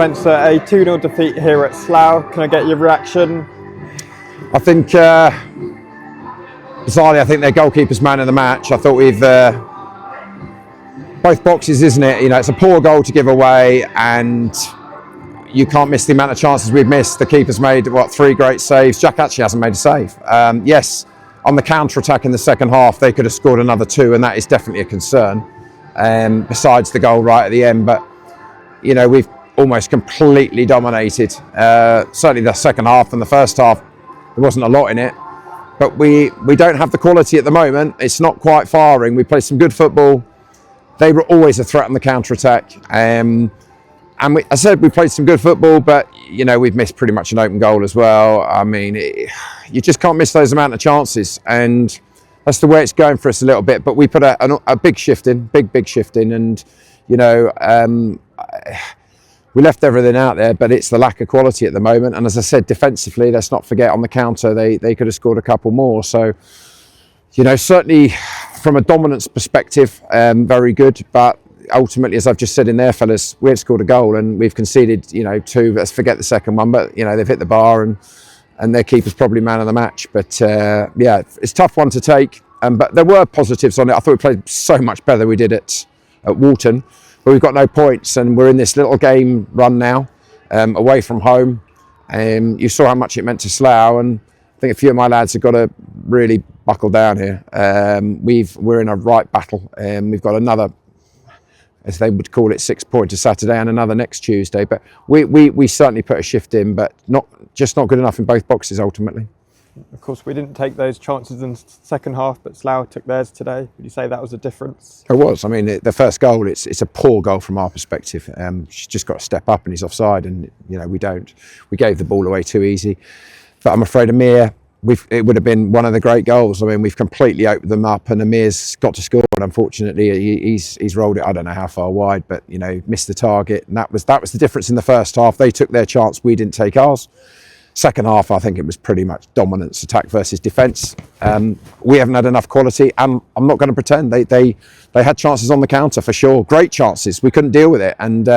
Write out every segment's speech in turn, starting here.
Spencer, a 2-0 defeat here at Slough. Can I get your reaction? I think, bizarrely, I think their goalkeeper's man of the match. I thought we've, both boxes, isn't it? You know, it's a poor goal to give away and you can't miss the amount of chances we've missed. The keeper's made, 3 great saves. Jack actually hasn't made a save. Yes, on the counter-attack in the second half, they could have scored another 2 and that is definitely a concern, besides the goal right at the end. But, you know, we've almost completely dominated. Certainly the second half and the first half, there wasn't a lot in it. But we don't have the quality at the moment. It's not quite firing. We played some good football. They were always a threat on the counter-attack. And I said we played some good football, but, you know, we've missed pretty much an open goal as well. I mean, you just can't miss those amount of chances. And that's the way it's going for us a little bit. But we put a big shift in, big shift in. And, you know, we left everything out there, but it's the lack of quality at the moment. And as I said, defensively, let's not forget on the counter, they could have scored a couple more. So, you know, certainly from a dominance perspective, very good. But ultimately, as I've just said in there, fellas, we had scored a goal and we've conceded, you know, 2. Let's forget the second one, but, you know, they've hit the bar and their keeper's probably man of the match. But yeah, it's a tough one to take. But there were positives on it. I thought we played so much better than we did at Walton. But we've got no points and we're in this little game run now, away from home. You saw how much it meant to Slough, and I think a few of my lads have got to really buckle down here. We're in a right battle. We've got another, as they would call it, 6-pointer Saturday and another next Tuesday. But we certainly put a shift in, but not good enough in both boxes ultimately. Of course, we didn't take those chances in the second half, but Slough took theirs today. Would you say that was a difference? It was. I mean, the first goal, it's a poor goal from our perspective. She's just got to step up and he's offside, and, you know, we don't. We gave the ball away too easy. But I'm afraid Amir, it would have been one of the great goals. I mean, we've completely opened them up and Amir's got to score. And unfortunately, he's rolled it, I don't know how far wide, but, you know, missed the target. And that was the difference in the first half. They took their chance, we didn't take ours. Second half, I think it was pretty much dominance, attack versus defence. We haven't had enough quality, and I'm not going to pretend. They had chances on the counter for sure, great chances. We couldn't deal with it, and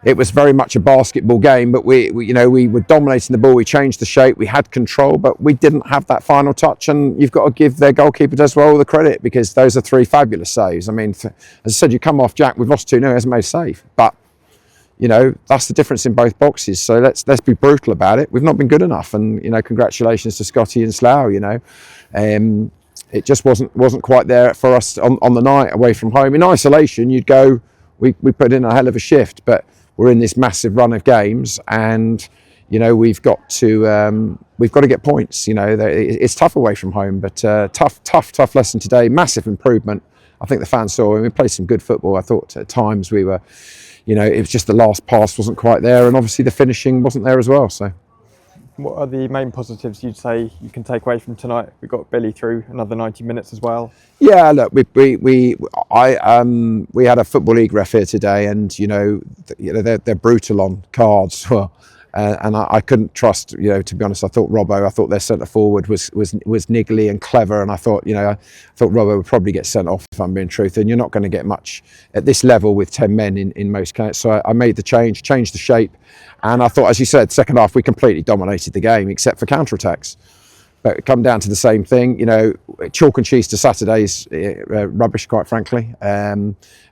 it was very much a basketball game. But we were dominating the ball. We changed the shape. We had control, but we didn't have that final touch. And you've got to give their goalkeeper as well all the credit, because those are 3 fabulous saves. I mean, as I said, you come off Jack. We've lost 2-0. He hasn't made a save, but, you know, that's the difference in both boxes. So let's be brutal about it. We've not been good enough, and, you know, congratulations to Scotty and Slough. You know, it just wasn't quite there for us on the night away from home. In isolation, you'd go, we put in a hell of a shift, but we're in this massive run of games, and, you know, we've got to get points. You know, it's tough away from home, but tough lesson today. Massive improvement. I think the fans saw, and we played some good football. I thought at times we were. You know, it was just the last pass wasn't quite there, and obviously the finishing wasn't there as well. So, what are the main positives you'd say you can take away from tonight? We got Billy through another 90 minutes as well. Yeah, look, we had a football league ref here today, and you know they're brutal on cards. Well, and I couldn't trust. You know, to be honest, I thought their centre forward was niggly and clever, and I thought Robbo would probably get sent off if I'm being truthful. And you're not going to get much at this level with 10 men in most cases. So I made the changed the shape, and I thought, as you said, second half we completely dominated the game except for counter-attacks. But it come down to the same thing, you know, chalk and cheese to Saturday's rubbish, quite frankly.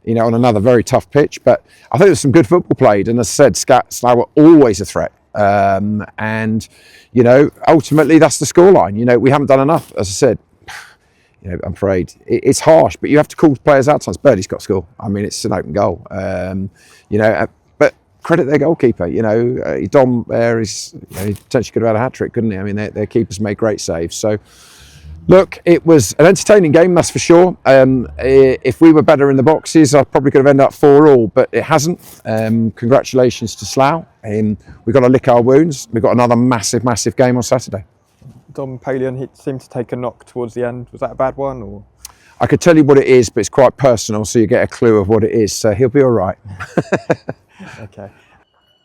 You know, on another very tough pitch. But I think there's some good football played, and as I said, Slough were always a threat. And, you know, ultimately that's the scoreline. You know, we haven't done enough, as I said. You know, I'm afraid it's harsh, but you have to call players out. Sometimes Birdie's got to score. I mean, it's an open goal. You know, but credit their goalkeeper. You know, Dom there is. You know, he potentially could have had a hat trick, couldn't he? I mean, their keepers made great saves. So, look, it was an entertaining game, that's for sure. If we were better in the boxes, I probably could have ended up 4-4, but it hasn't. Congratulations to Slough. We've got to lick our wounds. We've got another massive game on Saturday. Dom Palion, he seemed to take a knock towards the end. Was that a bad one, or? I could tell you what it is, but it's quite personal, so you get a clue of what it is. So he'll be all right. Okay.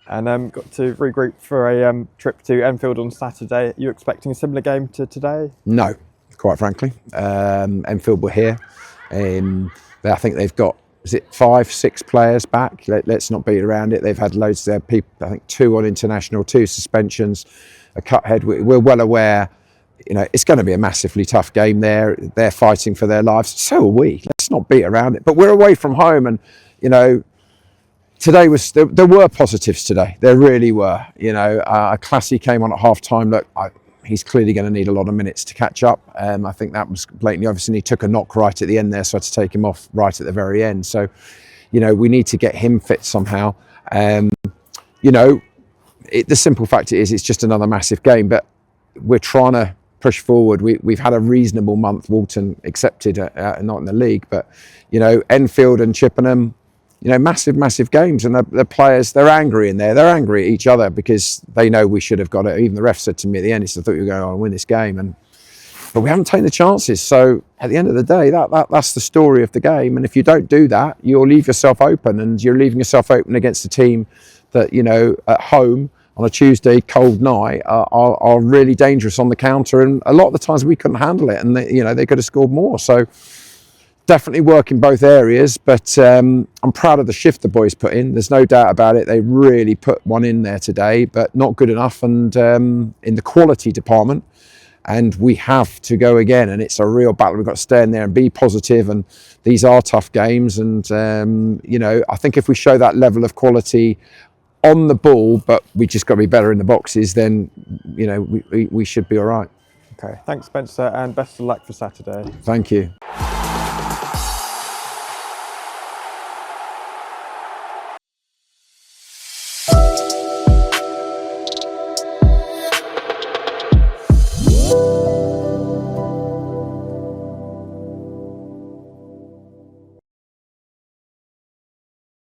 And got to regroup for a trip to Enfield on Saturday. Are you expecting a similar game to today? No, quite frankly. Enfield were here. I think they've got is it 5, 6 players back? Let's not beat around it. They've had loads of their people, I think 2 on international, 2 suspensions, a cut head. We're well aware, you know, it's going to be a massively tough game there. They're fighting for their lives. So are we. Let's not beat around it. But we're away from home, and, you know, today was, there were positives today. There really were. You know, Classy came on at half time. Look, he's clearly going to need a lot of minutes to catch up. I think that was blatantly obvious, and he took a knock right at the end there, so I had to take him off right at the very end. So, you know, we need to get him fit somehow. You know, the simple fact is it's just another massive game, but we're trying to push forward. We've had a reasonable month, Walton accepted, not in the league, but, you know, Enfield and Chippenham, you know, massive games, and the players, they're angry in there. They're angry at each other because they know we should have got it. Even the ref said to me at the end, he said, I thought you were going to win this game, but we haven't taken the chances. So at the end of the day, that's the story of the game. And if you don't do that, you'll leave yourself open, and you're leaving yourself open against a team that, you know, at home on a Tuesday, cold night, are really dangerous on the counter. And a lot of the times we couldn't handle it, and they could have scored more. So definitely work in both areas, but I'm proud of the shift the boys put in. There's no doubt about it. They really put one in there today, but not good enough. And in the quality department, and we have to go again. And it's a real battle. We've got to stay in there and be positive. And these are tough games. And you know, I think if we show that level of quality on the ball, but we just got to be better in the boxes, then, you know, we should be all right. Okay, thanks, Spencer, and best of luck for Saturday. Thank you.